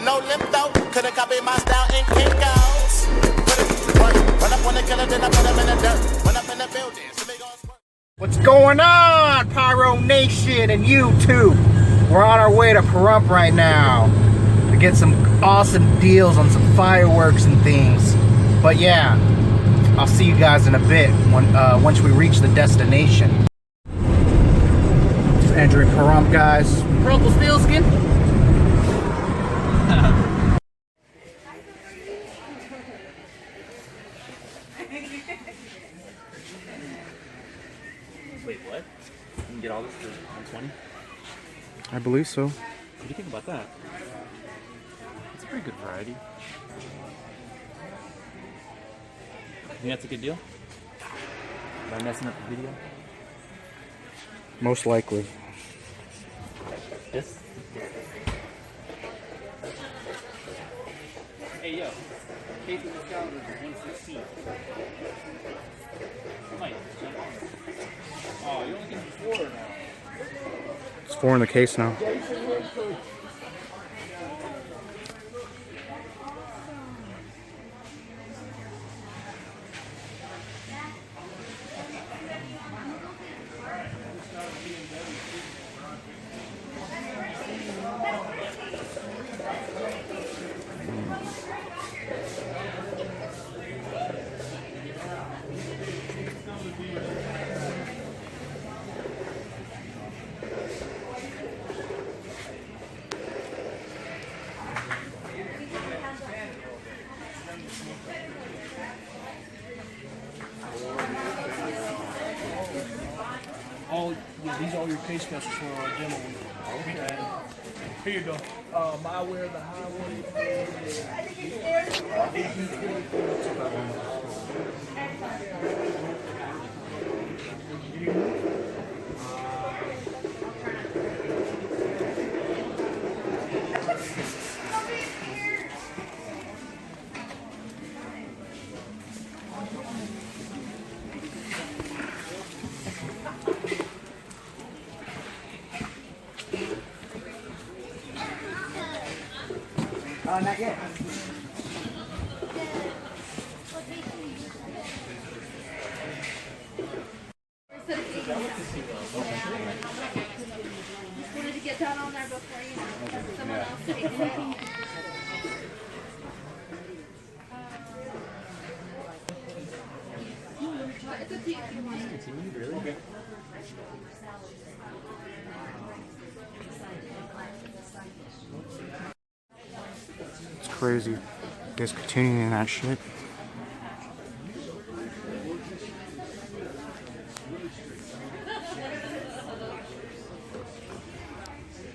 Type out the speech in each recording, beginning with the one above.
No limp though, couldn't copy my style in Kinko's. Run up on the killer, then I put him in the dirt. Run up in the building, so they gon' squirt. What's going on, Pyro Nation and YouTube? We're on our way to Pahrump right now to get some awesome deals on some fireworks and things. But yeah, I'll see you guys in a bit once we reach the destination. Just entering Pahrump, guys. Rumpelstiltskin. Wait, what? You can get all this for 120? I believe so. What do you think about that? It's a pretty good variety. You think that's a good deal? Am I messing up the video? Most likely. Yes? Hey, yo. Case of this calendar is 116. Mike, jump on. Oh, you only get 4 now. It's 4 in the case now. These are all your case specials for our demo week. Okay. Here you go. My wear the highway. Not yet. Wanted to get that on there before you someone else takes it. It's up to you if you want it. Really? Okay. It's crazy. You guys continuing that shit.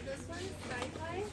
This one's sci-fi.